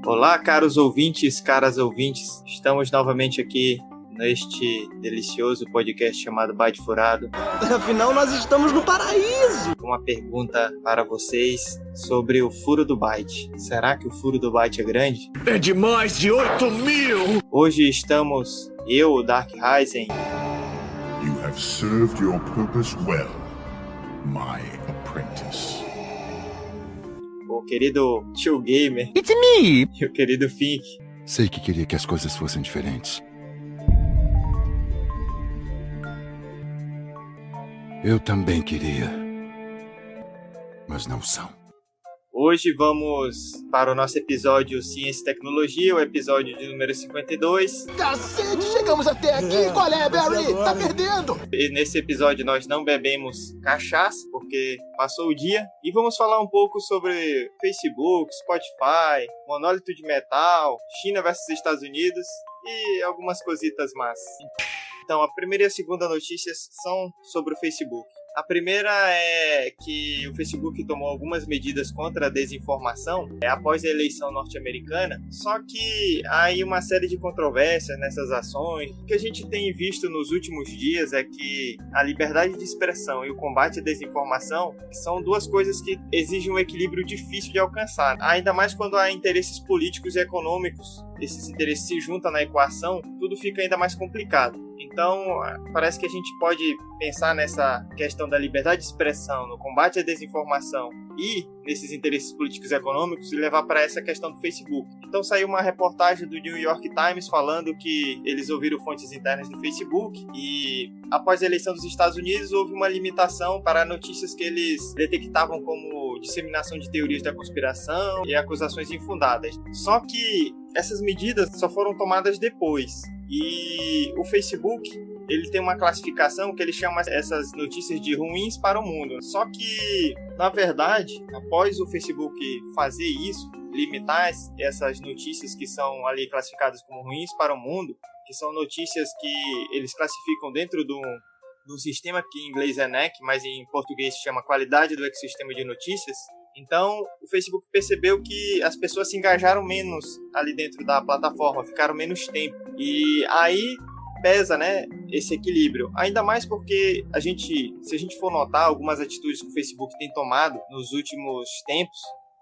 Olá, caros ouvintes, caras ouvintes. Estamos novamente aqui neste delicioso podcast chamado Byte Furado. Afinal, nós estamos no paraíso! Uma pergunta para vocês sobre o furo do byte. Será que o furo do byte é grande? É de mais de 8.000! Hoje estamos, eu, o Dark Ryzen. You have served your purpose well, my apprentice. O querido Tio Gamer. It's me! E o querido Fink. Sei que queria que as coisas fossem diferentes. Eu também queria. Mas não são. Hoje vamos para o nosso episódio Ciência e Tecnologia, o episódio de número 52. Cacete, chegamos até aqui! Qual é, Barry? Tá perdendo! E nesse episódio nós não bebemos cachaça, porque passou o dia. E vamos falar um pouco sobre Facebook, Spotify, monólito de metal, China versus Estados Unidos e algumas cositas más. Então, a primeira e a segunda notícias são sobre o Facebook. A primeira é que o Facebook tomou algumas medidas contra a desinformação após a eleição norte-americana, só que há aí uma série de controvérsias nessas ações. O que a gente tem visto nos últimos dias é que a liberdade de expressão e o combate à desinformação são duas coisas que exigem um equilíbrio difícil de alcançar, ainda mais quando há interesses políticos e econômicos. Esses interesses se juntam na equação, tudo fica ainda mais complicado. Então, parece que a gente pode pensar nessa questão da liberdade de expressão, no combate à desinformação e nesses interesses políticos e econômicos e levar para essa questão do Facebook. Então, saiu uma reportagem do New York Times falando que eles ouviram fontes internas do Facebook e, após a eleição dos Estados Unidos, houve uma limitação para notícias que eles detectavam como disseminação de teorias da conspiração e acusações infundadas. Só que essas medidas só foram tomadas depois. E o Facebook, ele tem uma classificação que ele chama essas notícias de ruins para o mundo. Só que, na verdade, após o Facebook fazer isso, limitar essas notícias que são ali classificadas como ruins para o mundo, que são notícias que eles classificam dentro do sistema que em inglês é NEC, mas em português se chama Qualidade do Ecossistema de Notícias. Então, o Facebook percebeu que as pessoas se engajaram menos ali dentro da plataforma, ficaram menos tempo. E aí pesa, né, esse equilíbrio. Ainda mais porque se a gente for notar algumas atitudes que o Facebook tem tomado nos últimos tempos,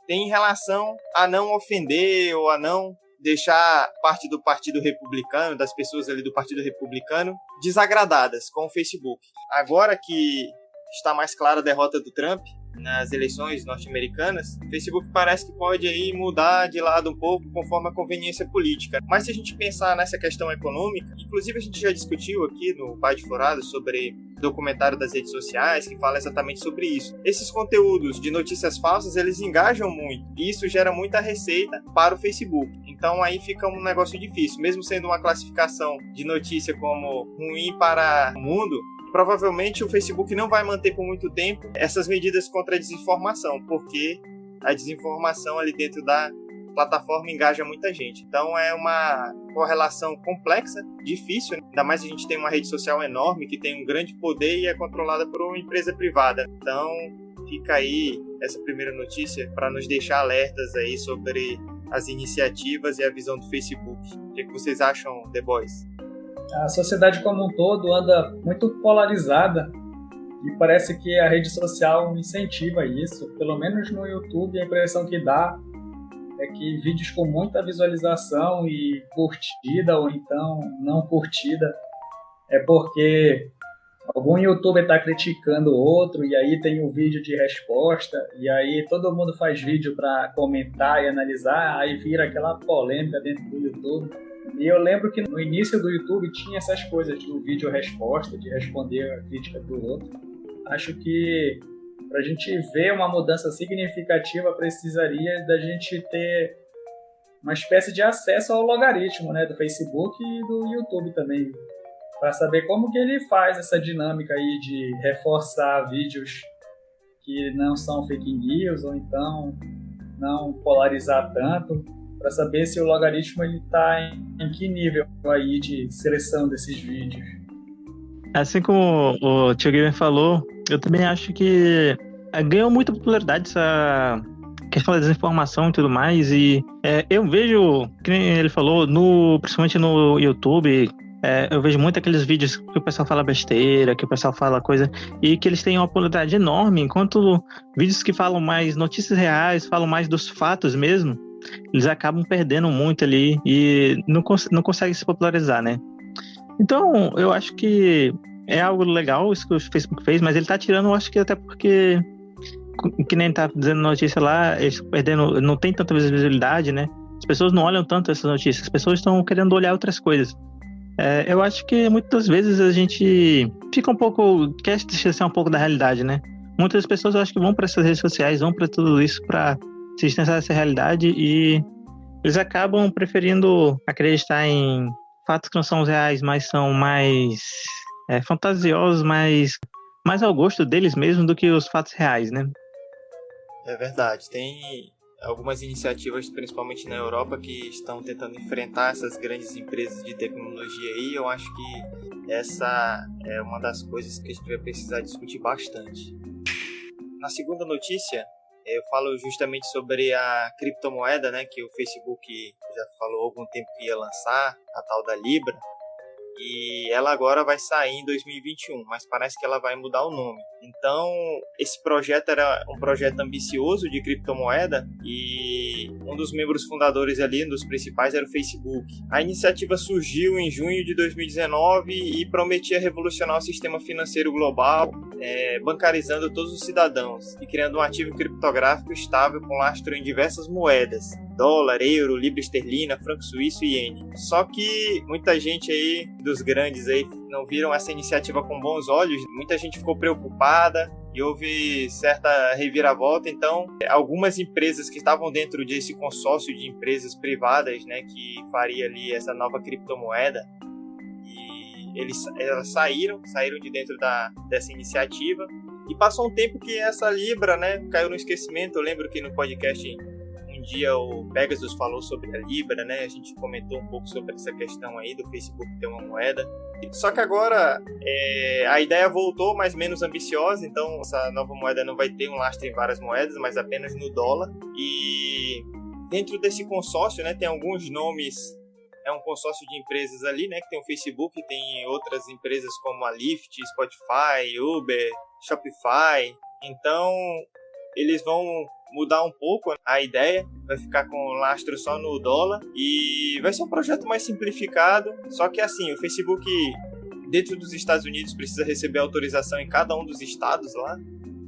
tem em relação a não ofender ou a não deixar parte do Partido Republicano, das pessoas ali do Partido Republicano, desagradadas com o Facebook. Agora que está mais clara a derrota do Trump nas eleições norte-americanas, o Facebook parece que pode aí mudar de lado um pouco conforme a conveniência política. Mas se a gente pensar nessa questão econômica, inclusive a gente já discutiu aqui no Byte Furado sobre documentário das redes sociais que fala exatamente sobre isso. Esses conteúdos de notícias falsas, eles engajam muito e isso gera muita receita para o Facebook. Então aí fica um negócio difícil, mesmo sendo uma classificação de notícia como ruim para o mundo. Provavelmente o Facebook não vai manter por muito tempo essas medidas contra a desinformação, porque a desinformação ali dentro da plataforma engaja muita gente. Então é uma correlação complexa, difícil, ainda mais a gente tem uma rede social enorme que tem um grande poder e é controlada por uma empresa privada. Então fica aí essa primeira notícia para nos deixar alertas aí sobre as iniciativas e a visão do Facebook. O que vocês acham, The Boys? A sociedade como um todo anda muito polarizada e parece que a rede social incentiva isso. Pelo menos no YouTube, a impressão que dá é que vídeos com muita visualização e curtida ou então não curtida é porque algum youtuber está criticando o outro e aí tem um vídeo de resposta e aí todo mundo faz vídeo para comentar e analisar, aí vira aquela polêmica dentro do YouTube. E eu lembro que no início do YouTube tinha essas coisas do vídeo resposta, de responder a crítica do outro. Acho que para a gente ver uma mudança significativa precisaria da gente ter uma espécie de acesso ao logaritmo, né, do Facebook e do YouTube também, para saber como que ele faz essa dinâmica aí de reforçar vídeos que não são fake news ou então não polarizar tanto, para saber se o logaritmo está em que nível aí de seleção desses vídeos. Assim como o Tio Gamer falou, eu também acho que ganhou muita popularidade essa questão da desinformação e tudo mais. E eu vejo, que nem ele falou, principalmente no YouTube, eu vejo muito aqueles vídeos que o pessoal fala besteira, que o pessoal fala coisa, e que eles têm uma popularidade enorme, enquanto vídeos que falam mais notícias reais, falam mais dos fatos mesmo, eles acabam perdendo muito ali e não conseguem se popularizar, né? Então, eu acho que é algo legal isso que o Facebook fez, mas ele tá tirando, eu acho que até porque, que nem tá dizendo notícia lá, eles perdendo, não tem tanta visibilidade, né? As pessoas não olham tanto essas notícias, as pessoas estão querendo olhar outras coisas. Eu acho que muitas vezes a gente fica quer distanciar um pouco da realidade, né? Muitas pessoas eu acho que vão para essas redes sociais, vão para tudo isso para se distanciar dessa realidade e eles acabam preferindo acreditar em fatos que não são reais, mas são mais fantasiosos, mais ao gosto deles mesmo do que os fatos reais, né? É verdade, tem algumas iniciativas, principalmente na Europa, que estão tentando enfrentar essas grandes empresas de tecnologia aí. Eu acho que essa é uma das coisas que a gente vai precisar discutir bastante. Na segunda notícia, eu falo justamente sobre a criptomoeda, né, que o Facebook já falou há algum tempo que ia lançar, a tal da Libra. E ela agora vai sair em 2021, mas parece que ela vai mudar o nome. Então, esse projeto era um projeto ambicioso de criptomoeda e um dos membros fundadores ali, um dos principais, era o Facebook. A iniciativa surgiu em junho de 2019 e prometia revolucionar o sistema financeiro global, bancarizando todos os cidadãos e criando um ativo criptográfico estável com lastro em diversas moedas: dólar, euro, libra esterlina, franco suíço e iene. Só que muita gente aí, dos grandes aí, não viram essa iniciativa com bons olhos. Muita gente ficou preocupada e houve certa reviravolta. Então, algumas empresas que estavam dentro desse consórcio de empresas privadas, né, que faria ali essa nova criptomoeda, e elas saíram de dentro dessa iniciativa. E passou um tempo que essa Libra, né, caiu no esquecimento. Eu lembro que no podcast dia o Pegasus falou sobre a Libra, né? A gente comentou um pouco sobre essa questão aí do Facebook ter uma moeda. Só que agora a ideia voltou, mas menos ambiciosa. Então essa nova moeda não vai ter um lastro em várias moedas, mas apenas no dólar. E dentro desse consórcio, né, tem alguns nomes. É um consórcio de empresas ali, né? Que tem o Facebook, tem outras empresas como a Lyft, Spotify, Uber, Shopify. Então eles vão mudar um pouco a ideia, vai ficar com lastro só no dólar e vai ser um projeto mais simplificado. Só que assim, o Facebook dentro dos Estados Unidos precisa receber autorização em cada um dos estados lá,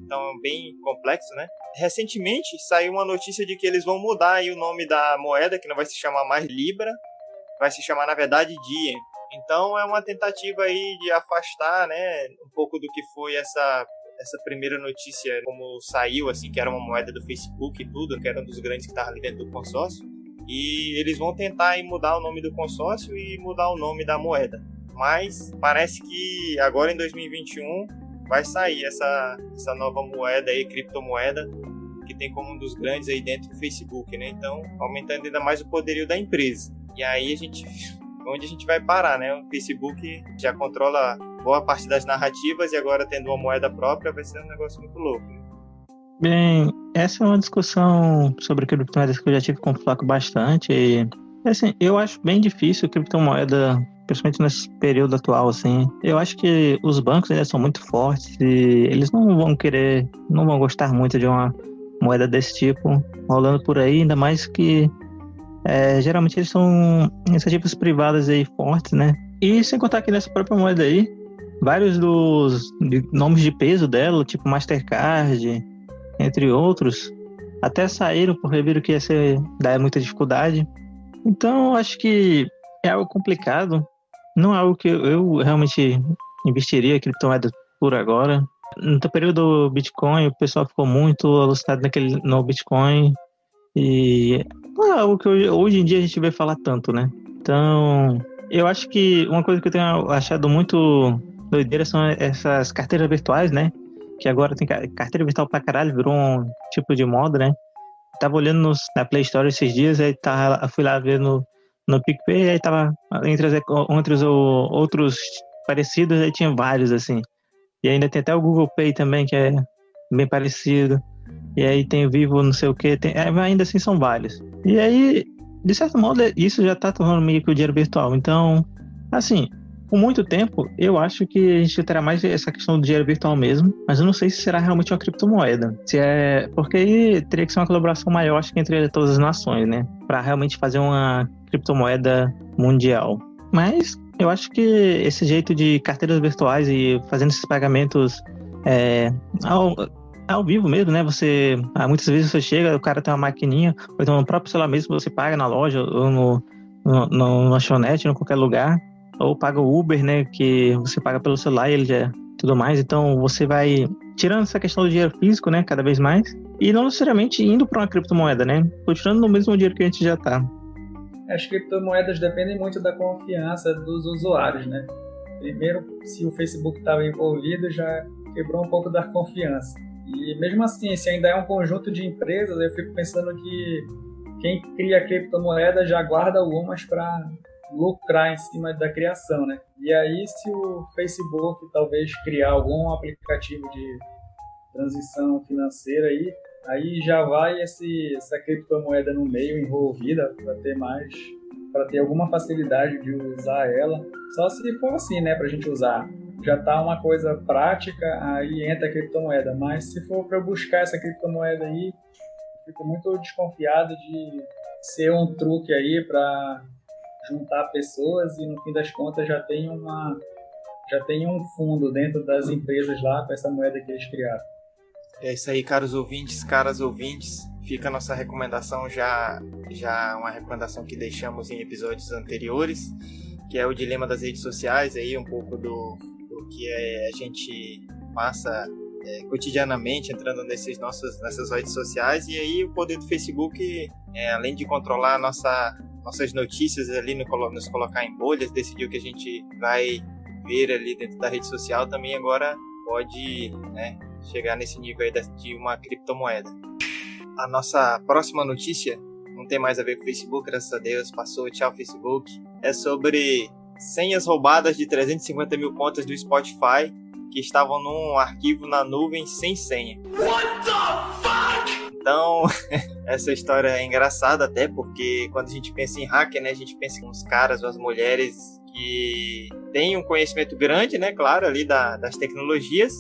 então é bem complexo, né? Recentemente saiu uma notícia de que eles vão mudar aí o nome da moeda, que não vai se chamar mais Libra, vai se chamar na verdade Diem. Então é uma tentativa aí de afastar, né, um pouco do que foi essa primeira notícia, como saiu, assim, que era uma moeda do Facebook e tudo, que era um dos grandes que estava ali dentro do consórcio. E eles vão tentar aí mudar o nome do consórcio e mudar o nome da moeda. Mas parece que agora em 2021 vai sair essa nova moeda aí, criptomoeda, que tem como um dos grandes aí dentro do Facebook, né? Então, aumentando ainda mais o poderio da empresa. E aí onde a gente vai parar, né? O Facebook já controla boa parte das narrativas e agora tendo uma moeda própria vai ser um negócio muito louco, né? Bem, essa é uma discussão sobre criptomoedas que eu já tive com o Flaco bastante e, assim, eu acho bem difícil criptomoeda, principalmente nesse período atual, assim. Eu acho que os bancos ainda são muito fortes e eles não vão gostar muito de uma moeda desse tipo rolando por aí, ainda mais que geralmente eles são iniciativas privadas aí fortes, né? E sem contar que nessa própria moeda aí, vários dos nomes de peso dela, tipo Mastercard, entre outros, até saíram porque viram que ia dar muita dificuldade. Então, eu acho que é algo complicado. Não é algo que eu realmente investiria em criptomoeda por agora. No período do Bitcoin, o pessoal ficou muito alucinado no Bitcoin. E não é algo que hoje em dia a gente vai falar tanto, né? Então, eu acho que uma coisa que eu tenho achado muito doideira são essas carteiras virtuais, né? Que agora tem carteira virtual pra caralho, virou um tipo de moda, né? Tava olhando na Play Store esses dias, aí fui lá ver no PicPay, aí tava entre os outros parecidos, aí tinha vários, assim. E ainda tem até o Google Pay também, que é bem parecido. e aí tem o Vivo, não sei o que, ainda assim são vários. E aí, de certo modo, isso já tá tornando meio que o dinheiro virtual. Então, assim, por muito tempo, eu acho que a gente terá mais essa questão do dinheiro virtual mesmo, mas eu não sei se será realmente uma criptomoeda. Porque aí teria que ser uma colaboração maior, acho que entre todas as nações, né? Para realmente fazer uma criptomoeda mundial. Mas eu acho que esse jeito de carteiras virtuais e fazendo esses pagamentos ao vivo mesmo, né? Muitas vezes você chega, o cara tem uma maquininha, ou então no próprio celular mesmo você paga na loja, ou no lanchonete, em qualquer lugar, ou paga o Uber, né? Que você paga pelo celular e ele já tudo mais. Então você vai tirando essa questão do dinheiro físico, né? Cada vez mais, e não necessariamente indo para uma criptomoeda, né? Continuando no mesmo dinheiro que a gente já tá. As criptomoedas dependem muito da confiança dos usuários, né? Primeiro, se o Facebook estava envolvido, já quebrou um pouco da confiança. E mesmo assim, se ainda é um conjunto de empresas, eu fico pensando que quem cria criptomoeda já guarda algumas para lucrar em cima da criação, né? E aí, se o Facebook talvez criar algum aplicativo de transição financeira aí já vai essa criptomoeda no meio envolvida para ter alguma facilidade de usar ela. Só se for assim, né, para a gente usar. Já tá uma coisa prática, aí entra a criptomoeda. Mas se for para eu buscar essa criptomoeda aí, fico muito desconfiado de ser um truque aí para juntar pessoas e no fim das contas já tem um fundo dentro das empresas lá com essa moeda que eles criaram. É isso aí, caros ouvintes, caras ouvintes. Fica a nossa recomendação já uma recomendação que deixamos em episódios anteriores, que é o dilema das redes sociais, aí um pouco do que a gente passa cotidianamente entrando nessas redes sociais. E aí o poder do Facebook, além de controlar nossas notícias ali, nos colocar em bolhas, decidir o que a gente vai ver ali dentro da rede social, também agora pode, né, chegar nesse nível aí de uma criptomoeda. A nossa próxima notícia não tem mais a ver com o Facebook, graças a Deus, passou, tchau Facebook. É sobre senhas roubadas de 350 mil contas do Spotify que estavam num arquivo na nuvem sem senha. What the fuck? Então, essa história é engraçada até porque quando a gente pensa em hacker, né, a gente pensa em uns caras ou as mulheres que têm um conhecimento grande, né, claro, ali das tecnologias,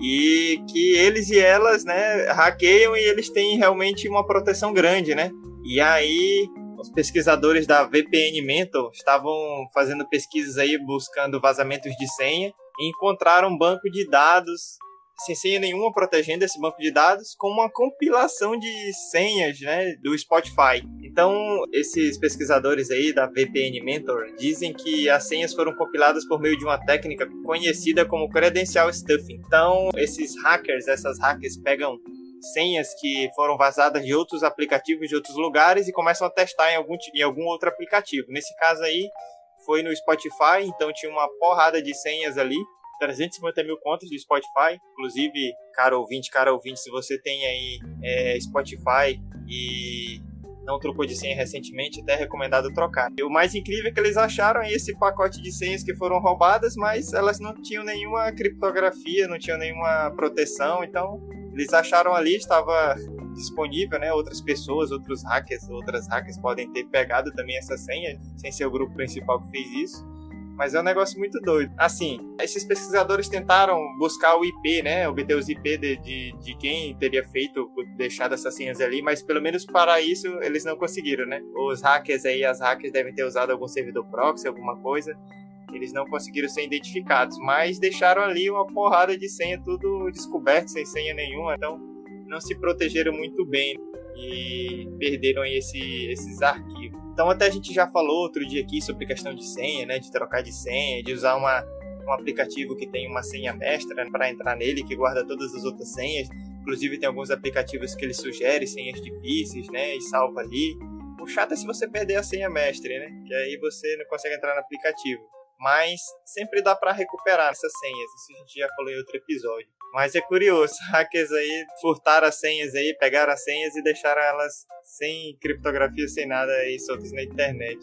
e que eles e elas, né, hackeiam e eles têm realmente uma proteção grande, né? E aí, os pesquisadores da VPN Mentor estavam fazendo pesquisas aí, buscando vazamentos de senha, e encontraram um banco de dados sem senha nenhuma, protegendo esse banco de dados com uma compilação de senhas, né, do Spotify. Então, esses pesquisadores aí da VPN Mentor dizem que as senhas foram compiladas por meio de uma técnica conhecida como credential stuffing. Então, essas hackers pegam senhas que foram vazadas de outros aplicativos de outros lugares e começam a testar em algum outro aplicativo. Nesse caso aí, foi no Spotify, então tinha uma porrada de senhas ali, 350 mil contas do Spotify. Inclusive, cara ouvinte, se você tem aí Spotify e não trocou de senha recentemente, até é recomendado trocar. E o mais incrível é que eles acharam aí esse pacote de senhas que foram roubadas, mas elas não tinham nenhuma criptografia, não tinham nenhuma proteção, então eles acharam ali, estava disponível, né? Outras hackers podem ter pegado também essa senha, sem ser o grupo principal que fez isso. Mas é um negócio muito doido. Assim, esses pesquisadores tentaram buscar o IP, né? Obter os IP de quem teria deixado essas senhas ali, mas pelo menos para isso eles não conseguiram, né? Os hackers aí, as hackers devem ter usado algum servidor proxy, alguma coisa. Eles não conseguiram ser identificados, mas deixaram ali uma porrada de senha, tudo descoberto, sem senha nenhuma. Então, não se protegeram muito bem e perderam aí esses arquivos. Então até a gente já falou outro dia aqui sobre questão de senha, né, de trocar de senha, de usar um aplicativo que tem uma senha mestra, né, para entrar nele, que guarda todas as outras senhas. Inclusive tem alguns aplicativos que ele sugere senhas difíceis, né, e salva ali. O chato é se você perder a senha mestre, né, que aí você não consegue entrar no aplicativo. Mas sempre dá para recuperar essas senhas, isso a gente já falou em outro episódio. Mas é curioso, hackers aí furtaram as senhas aí, pegaram as senhas e deixaram elas sem criptografia, sem nada aí soltas na internet.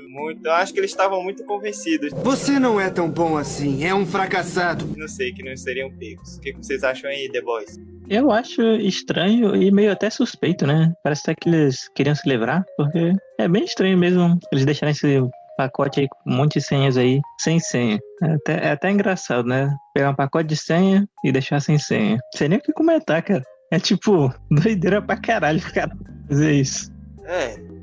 Muito. Eu acho que eles estavam muito convencidos. Você não é tão bom assim, é um fracassado. Não sei, que não seriam pegos. O que vocês acham aí, The Boys? Eu acho estranho e meio até suspeito, né? Parece até que eles queriam se livrar, porque é bem estranho mesmo eles deixarem esse pacote aí com um monte de senhas aí sem senha. É até engraçado, né? Pegar um pacote de senha e deixar sem senha. Não sei nem o que comentar, cara. É tipo, doideira pra caralho, cara, fazer isso.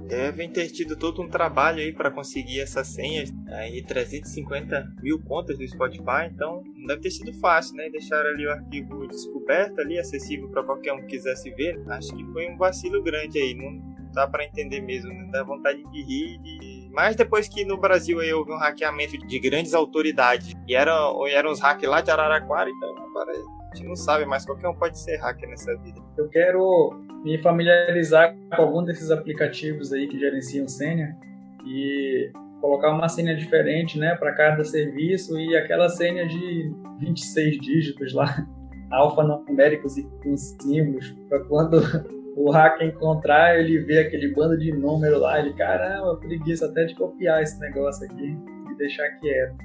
Devem ter tido todo um trabalho aí para conseguir essas senhas, aí 350 mil contas do Spotify, então não deve ter sido fácil, né? Deixaram ali o arquivo descoberto ali, acessível para qualquer um que quisesse ver. Acho que foi um vacilo grande aí, não dá para entender mesmo, né? Dá vontade de rir. Mas depois que no Brasil aí houve um hackeamento de grandes autoridades, e eram uns hackers lá de Araraquara, então agora a gente não sabe mais, qualquer um pode ser hacker nessa vida. Eu quero me familiarizar com algum desses aplicativos aí que gerenciam senha e colocar uma senha diferente, né, para cada serviço, e aquela senha de 26 dígitos lá, alfanuméricos e com símbolos, para quando o hacker encontrar, ele vê aquele bando de número lá, ele, caramba, preguiça até de copiar esse negócio aqui e deixar quieto.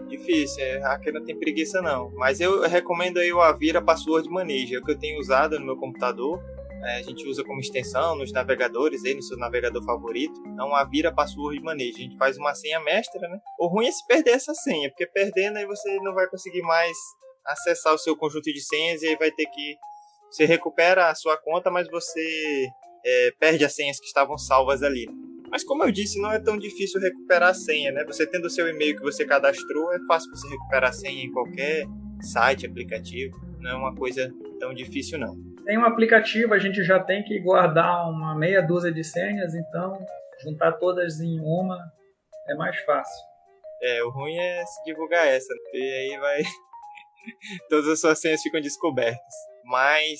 Difícil, hacker não tem preguiça não, mas eu recomendo aí o Avira Password Manager, é o que eu tenho usado no meu computador. A gente usa como extensão nos navegadores, aí no seu navegador favorito. Então, a Avira Password Manager. A gente faz uma senha mestra, né? O ruim é se perder essa senha, porque perdendo aí você não vai conseguir mais acessar o seu conjunto de senhas, e aí vai ter que... Você recupera a sua conta, mas você perde as senhas que estavam salvas ali. Mas como eu disse, não é tão difícil recuperar a senha, né? Você tendo o seu e-mail que você cadastrou, é fácil você recuperar a senha em qualquer site, aplicativo. Não é uma coisa tão difícil, não. Tem um aplicativo, a gente já tem que guardar uma meia dúzia de senhas, então juntar todas em uma é mais fácil. O ruim é se divulgar essa, né? E aí vai... Todas as suas senhas ficam descobertas. Mas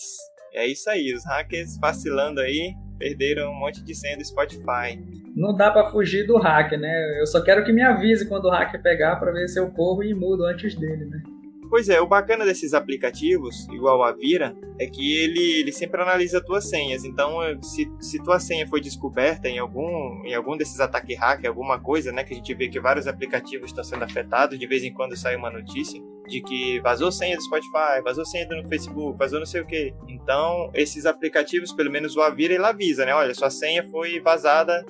é isso aí, os hackers vacilando aí, perderam um monte de senha do Spotify. Não dá pra fugir do hacker, né? Eu só quero que me avise quando o hacker pegar pra ver se eu corro e mudo antes dele, né? Pois é, o bacana desses aplicativos, igual a Vira, é que ele sempre analisa tuas senhas. Então, se tua senha foi descoberta em algum desses ataques hacker, alguma coisa, né, que a gente vê que vários aplicativos estão sendo afetados, de vez em quando sai uma notícia de que vazou senha do Spotify, vazou senha do Facebook, vazou não sei o que. Então, esses aplicativos, pelo menos o Avira, ele avisa, né, olha, sua senha foi vazada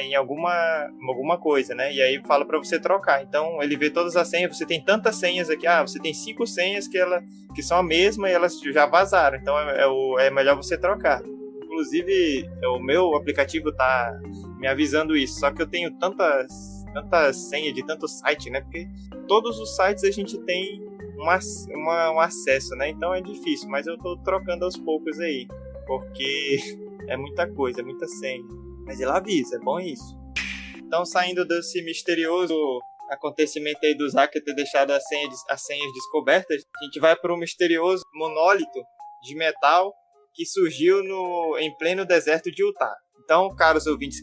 em alguma coisa, né? E aí fala para você trocar. Então ele vê todas as senhas, você tem tantas senhas aqui, você tem 5 senhas que são a mesma e elas já vazaram. Então é melhor você trocar. Inclusive o meu aplicativo tá me avisando isso, só que eu tenho tantas senhas de tantos sites, né? Porque todos os sites a gente tem um acesso, né? Então é difícil, mas eu tô trocando aos poucos aí, porque é muita coisa, é muita senha. Mas ele avisa, é bom isso. Então, saindo desse misterioso acontecimento aí dos hackers ter deixado as senhas descobertas, a gente vai para um misterioso monólito de metal que surgiu em pleno deserto de Utah. Então, caras ouvintes,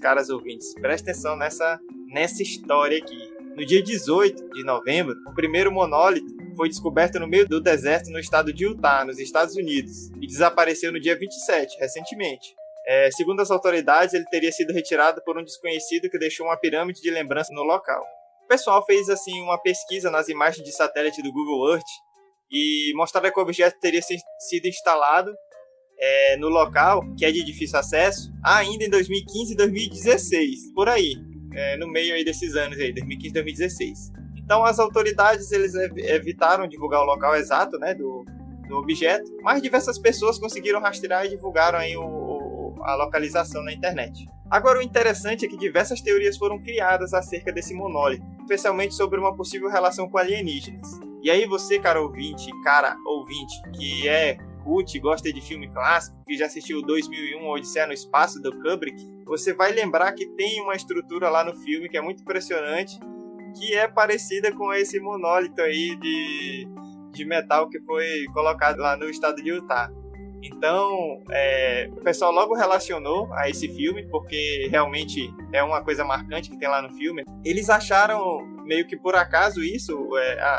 presta atenção nessa história aqui. No dia 18 de novembro, o primeiro monólito foi descoberto no meio do deserto no estado de Utah, nos Estados Unidos, e desapareceu no dia 27, recentemente. Segundo as autoridades, ele teria sido retirado por um desconhecido que deixou uma pirâmide de lembrança no local. O pessoal fez assim uma pesquisa nas imagens de satélite do Google Earth e mostrava que o objeto teria sido instalado no local, que é de difícil acesso, ainda em 2015 e 2016, por aí, no meio aí desses anos aí, 2015 e 2016. Então as autoridades eles evitaram divulgar o local exato, né, do objeto, mas diversas pessoas conseguiram rastrear e divulgaram aí a localização na internet. Agora, o interessante é que diversas teorias foram criadas acerca desse monólito, especialmente sobre uma possível relação com alienígenas. E aí você, cara ouvinte, que é cult, gosta de filme clássico, que já assistiu 2001, Odisseia no Espaço, do Kubrick, você vai lembrar que tem uma estrutura lá no filme que é muito impressionante, que é parecida com esse monólito aí de metal que foi colocado lá no estado de Utah. Então, o pessoal logo relacionou a esse filme, porque realmente é uma coisa marcante que tem lá no filme. Eles acharam, meio que por acaso isso,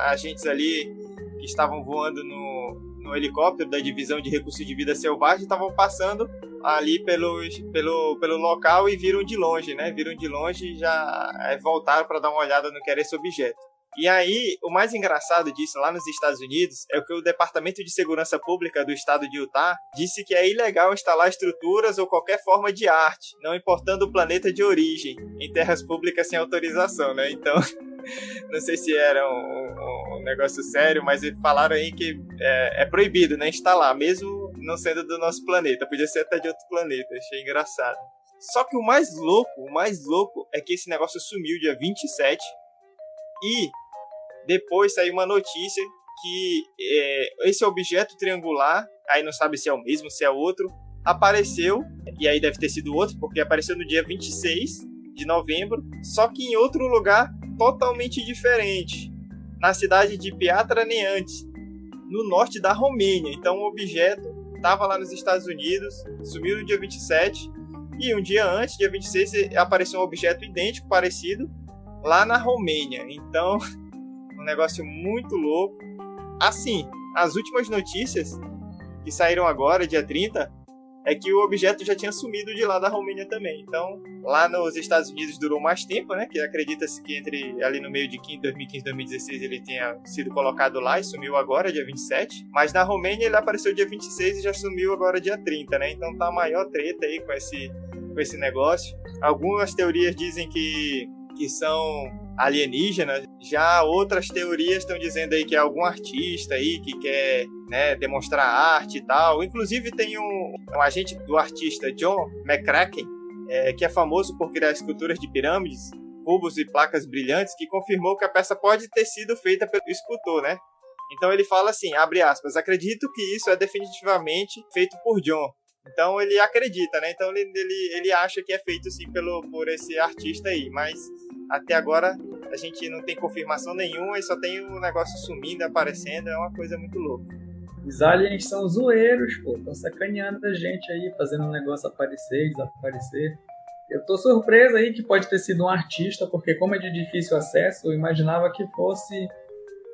agentes ali que estavam voando no helicóptero da Divisão de Recursos de Vida Selvagem, estavam passando ali pelo local e viram de longe, né? Viram de longe e já voltaram para dar uma olhada no que era esse objeto. E aí, o mais engraçado disso lá nos Estados Unidos é que o Departamento de Segurança Pública do estado de Utah disse que é ilegal instalar estruturas ou qualquer forma de arte, não importando o planeta de origem, em terras públicas sem autorização, né? Então, não sei se era um negócio sério, mas falaram aí que é proibido, né, instalar, mesmo não sendo do nosso planeta, podia ser até de outro planeta, achei engraçado. Só que o mais louco é que esse negócio sumiu dia 27 e depois saiu uma notícia que esse objeto triangular, aí não sabe se é o mesmo, se é outro, apareceu, e aí deve ter sido outro, porque apareceu no dia 26 de novembro, só que em outro lugar totalmente diferente, na cidade de Piatra Neamț, no norte da Romênia. Então o objeto estava lá nos Estados Unidos, sumiu no dia 27, e um dia antes, dia 26, apareceu um objeto idêntico, parecido, lá na Romênia. Então, um negócio muito louco. Assim, as últimas notícias que saíram agora, dia 30, é que o objeto já tinha sumido de lá da Romênia também. Então, lá nos Estados Unidos durou mais tempo, né? Que acredita-se que entre ali no meio de 2015 e 2016 ele tenha sido colocado lá e sumiu agora, dia 27. Mas na Romênia ele apareceu dia 26 e já sumiu agora dia 30, né? Então tá a maior treta aí com esse negócio. Algumas teorias dizem que são alienígenas, já outras teorias estão dizendo aí que é algum artista aí que quer, né, demonstrar arte e tal. Inclusive tem um agente do artista John McCracken, que é famoso por criar esculturas de pirâmides, cubos e placas brilhantes, que confirmou que a peça pode ter sido feita pelo escultor, né? Então ele fala assim, abre aspas, acredito que isso é definitivamente feito por John. Então ele acredita, né? Então ele acha que é feito sim por esse artista aí, mas até agora a gente não tem confirmação nenhuma e só tem o negócio sumindo, aparecendo, é uma coisa muito louca. Os aliens são zoeiros, pô, estão sacaneando a gente aí, fazendo um negócio aparecer, desaparecer. Eu tô surpreso aí que pode ter sido um artista, porque como é de difícil acesso, eu imaginava que fosse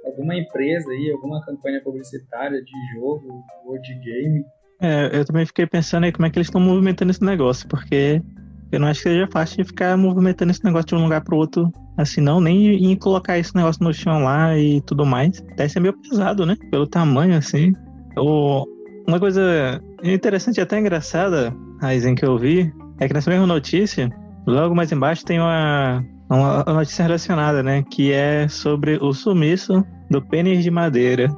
alguma empresa aí, alguma campanha publicitária de jogo ou de game. Eu também fiquei pensando aí como é que eles estão movimentando esse negócio, porque eu não acho que seja fácil de ficar movimentando esse negócio de um lugar pro outro assim, não, nem em colocar esse negócio no chão lá e tudo mais. Deve ser meio pesado, né? Pelo tamanho, assim. Uma coisa interessante e até engraçada, Raizen, que eu vi, é que nessa mesma notícia, logo mais embaixo tem uma notícia relacionada, né? Que é sobre o sumiço do pênis de madeira,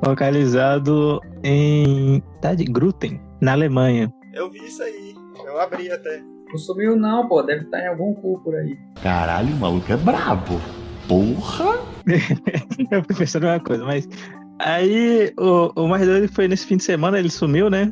localizado em Gruten, na Alemanha. Eu vi isso aí, eu abri até. Não sumiu não, pô, deve estar em algum cu por aí. Caralho, o maluco é brabo. Porra! Eu fui pensando uma coisa, mas aí o mais doido foi nesse fim de semana, ele sumiu, né?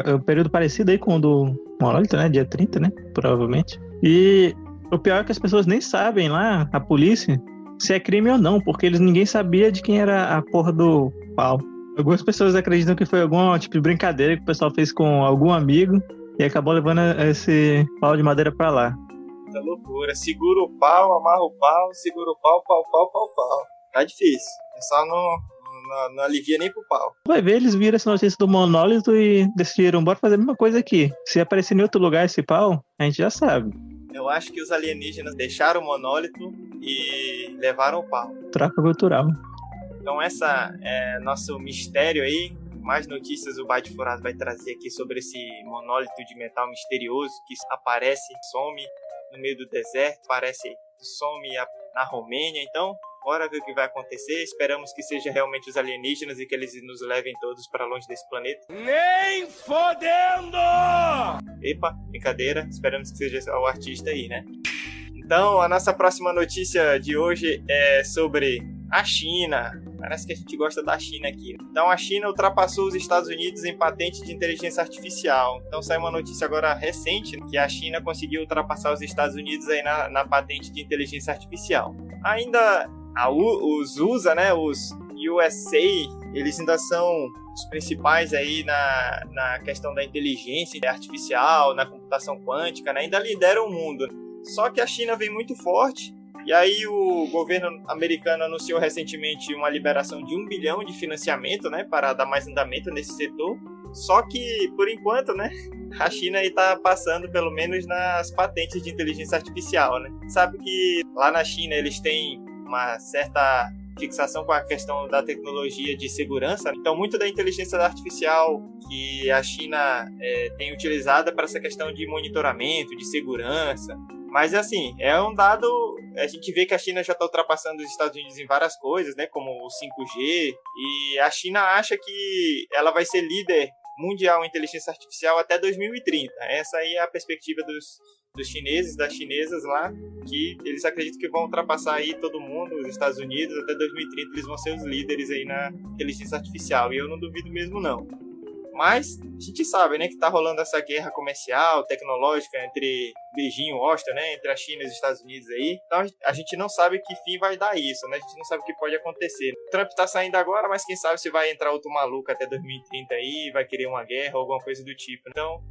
Um período parecido aí com o do Monólito, né? Dia 30, né? Provavelmente. E o pior é que as pessoas nem sabem lá, a polícia, se é crime ou não, porque ninguém sabia de quem era a porra do pau. Algumas pessoas acreditam que foi algum tipo de brincadeira que o pessoal fez com algum amigo e acabou levando esse pau de madeira pra lá. Muita loucura. Segura o pau, amarra o pau, segura o pau, pau. Tá difícil. É só não alivia nem pro pau. Vai ver, eles viram essa notícia do monólito e decidiram, bora fazer a mesma coisa aqui. Se aparecer em outro lugar esse pau, a gente já sabe. Eu acho que os alienígenas deixaram o monólito e levaram o pau. Troca cultural. Então essa é nosso mistério aí. Mais notícias o Byte Furado vai trazer aqui sobre esse monólito de metal misterioso que aparece, some no meio do deserto, some na Romênia. Então, bora ver o que vai acontecer. Esperamos que seja realmente os alienígenas e que eles nos levem todos para longe desse planeta. Nem fodendo! Epa, brincadeira. Esperamos que seja o artista aí, né? Então, a nossa próxima notícia de hoje é sobre a China. Parece que a gente gosta da China aqui. Então, a China ultrapassou os Estados Unidos em patente de inteligência artificial. Então, saiu uma notícia agora recente que a China conseguiu ultrapassar os Estados Unidos aí na patente de inteligência artificial. Ainda os USA, né, os USA, eles ainda são os principais aí na questão da inteligência artificial, na computação quântica, né, ainda lideram o mundo. Só que a China vem muito forte. E aí o governo americano anunciou recentemente uma liberação de 1 bilhão de financiamento, né, para dar mais andamento nesse setor. Só que, por enquanto, né, a China está passando pelo menos nas patentes de inteligência artificial, né. Sabe que lá na China eles têm uma certa fixação com a questão da tecnologia de segurança. Então, muito da inteligência artificial que a China tem utilizada para essa questão de monitoramento, de segurança. Mas, assim, é um dado... A gente vê que a China já está ultrapassando os Estados Unidos em várias coisas, né? Como o 5G. E a China acha que ela vai ser líder mundial em inteligência artificial até 2030. Essa aí é a perspectiva dos chineses, das chinesas lá, que eles acreditam que vão ultrapassar aí todo mundo, os Estados Unidos, até 2030 eles vão ser os líderes aí na inteligência artificial, e eu não duvido mesmo não. Mas a gente sabe, né, que tá rolando essa guerra comercial, tecnológica entre Beijing e Washington, né, entre a China e os Estados Unidos aí. Então a gente não sabe que fim vai dar isso, né, a gente não sabe o que pode acontecer. O Trump tá saindo agora, mas quem sabe se vai entrar outro maluco até 2030 aí, vai querer uma guerra ou alguma coisa do tipo. Então,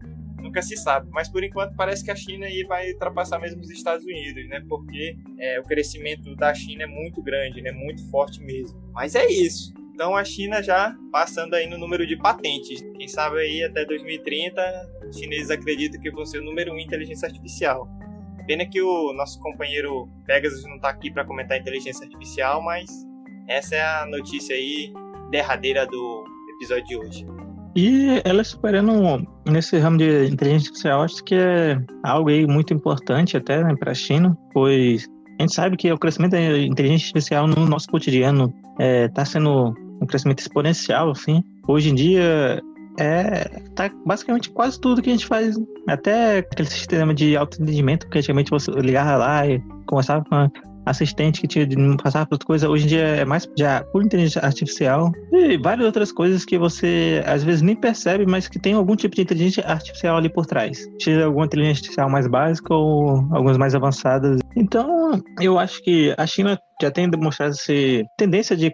nunca se sabe, mas por enquanto parece que a China aí vai ultrapassar mesmo os Estados Unidos, né? Porque o crescimento da China é muito grande, né? Muito forte mesmo. Mas é isso. Então a China já passando aí no número de patentes. Quem sabe aí até 2030 os chineses acreditam que vão ser o número 1 em inteligência artificial. Pena que o nosso companheiro Pegasus não tá aqui para comentar inteligência artificial, mas essa é a notícia aí derradeira do episódio de hoje. E ela superando nesse ramo de inteligência artificial, acho que é algo aí muito importante até, né, para a China, pois a gente sabe que o crescimento da inteligência artificial no nosso cotidiano está sendo um crescimento exponencial, assim. Hoje em dia tá basicamente quase tudo que a gente faz, até aquele sistema de autoatendimento, que antigamente você ligava lá e conversava com assistente que tinha de passar por outra coisa, hoje em dia é mais já por inteligência artificial e várias outras coisas que você às vezes nem percebe, mas que tem algum tipo de inteligência artificial ali por trás. Seja alguma inteligência artificial mais básica ou algumas mais avançadas. Então, eu acho que a China já tem demonstrado essa tendência de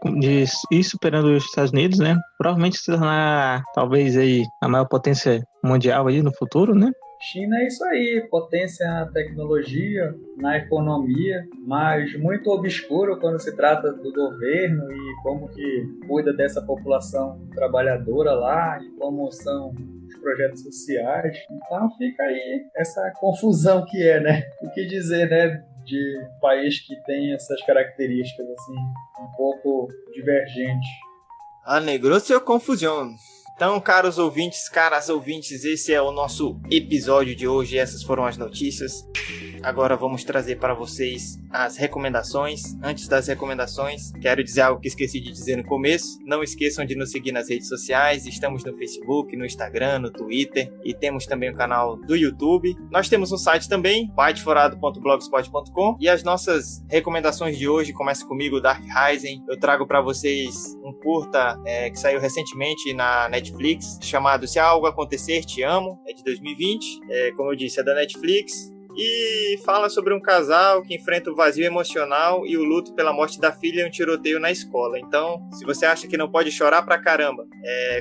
ir superando os Estados Unidos, né? Provavelmente se tornar talvez aí a maior potência mundial aí no futuro, né? China é isso aí, potência na tecnologia, na economia, mas muito obscuro quando se trata do governo e como que cuida dessa população trabalhadora lá e como são os projetos sociais. Então fica aí essa confusão que né? O que dizer, né, de um país que tem essas características assim, um pouco divergentes. Alegrou seu confusão. Então, caros ouvintes, caras ouvintes, esse é o nosso episódio de hoje. Essas foram as notícias. Agora vamos trazer para vocês as recomendações. Antes das recomendações, quero dizer algo que esqueci de dizer no começo. Não esqueçam de nos seguir nas redes sociais. Estamos no Facebook, no Instagram, no Twitter e temos também o canal do YouTube. Nós temos um site também, byteforado.blogspot.com, e as nossas recomendações de hoje começam comigo, Dark Rising. Eu trago para vocês um curta que saiu recentemente na Netflix, chamado Se Algo Acontecer, Te Amo, é de 2020. Como eu disse, é da Netflix. E fala sobre um casal que enfrenta o vazio emocional e o luto pela morte da filha em um tiroteio na escola. Então, se você acha que não pode chorar pra caramba,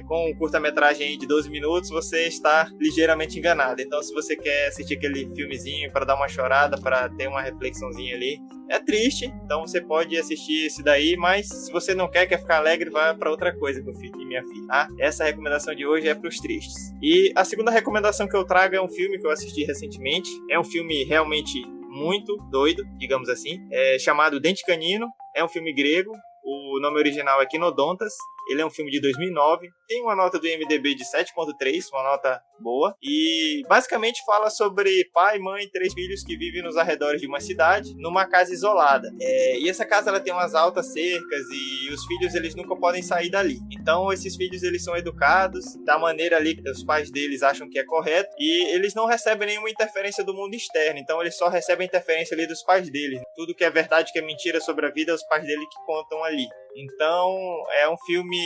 com um curta-metragem de 12 minutos, você está ligeiramente enganado. Então, se você quer assistir aquele filmezinho para dar uma chorada, para ter uma reflexãozinha ali, é triste, então você pode assistir esse daí, mas se você não quer ficar alegre, vai para outra coisa, meu filho e minha filha, tá? Essa recomendação de hoje é para os tristes. E a segunda recomendação que eu trago é um filme que eu assisti recentemente. É um filme realmente muito doido, digamos assim, chamado Dente Canino. É um filme grego. O nome original é Quinodontas. Ele é um filme de 2009. Tem uma nota do IMDb de 7.3, uma nota boa. E basicamente fala sobre pai, mãe e 3 filhos que vivem nos arredores de uma cidade, numa casa isolada. E essa casa ela tem umas altas cercas e os filhos eles nunca podem sair dali. Então esses filhos eles são educados da maneira ali que os pais deles acham que é correto. E eles não recebem nenhuma interferência do mundo externo. Então eles só recebem interferência ali dos pais deles. Tudo que é verdade, que é mentira sobre a vida, é os pais dele que contam ali. Então é um filme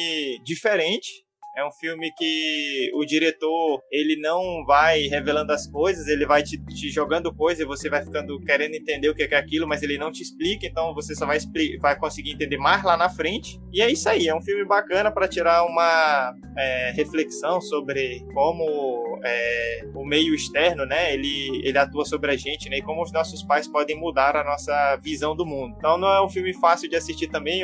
diferente. É um filme que o diretor, ele não vai revelando as coisas, ele vai te jogando coisas e você vai ficando querendo entender o que é aquilo, mas ele não te explica, então você só vai conseguir entender mais lá na frente. E é isso aí, é um filme bacana para tirar uma reflexão sobre como o meio externo, né, ele atua sobre a gente, né, e como os nossos pais podem mudar a nossa visão do mundo. Então não é um filme fácil de assistir também,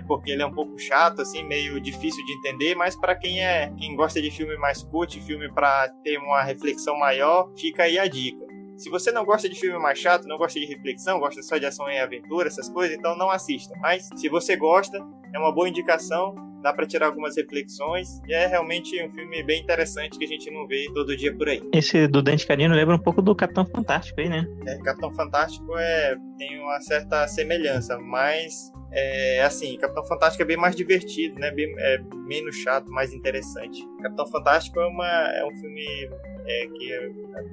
porque ele é um pouco chato, assim, meio difícil de entender, mas para quem gosta de filme mais cult, filme para ter uma reflexão maior, fica aí a dica. Se você não gosta de filme mais chato, não gosta de reflexão, gosta só de ação e aventura, essas coisas, então não assista. Mas se você gosta, é uma boa indicação, dá pra tirar algumas reflexões e é realmente um filme bem interessante que a gente não vê todo dia por aí. Esse do Dente Canino lembra um pouco do Capitão Fantástico aí, né? Capitão Fantástico tem uma certa semelhança, mas assim, Capitão Fantástico é bem mais divertido, né? Menos chato, mais interessante. Capitão Fantástico é um filme que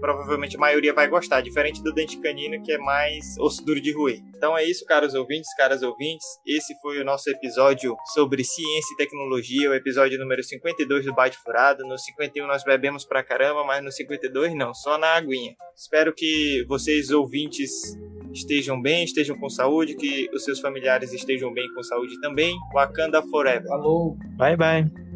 provavelmente a maioria vai gostar, diferente do Dente Canino, que é mais osso duro de roer. Então é isso, caros ouvintes, caras ouvintes. Esse foi o nosso episódio sobre ciência e tecnologia, o episódio número 52 do Bate Furado. No 51 nós bebemos pra caramba, mas no 52 não, só na aguinha. Espero que vocês, ouvintes, estejam bem, estejam com saúde, que os seus familiares estejam bem com saúde também. Wakanda Forever. Falou! Bye, bye.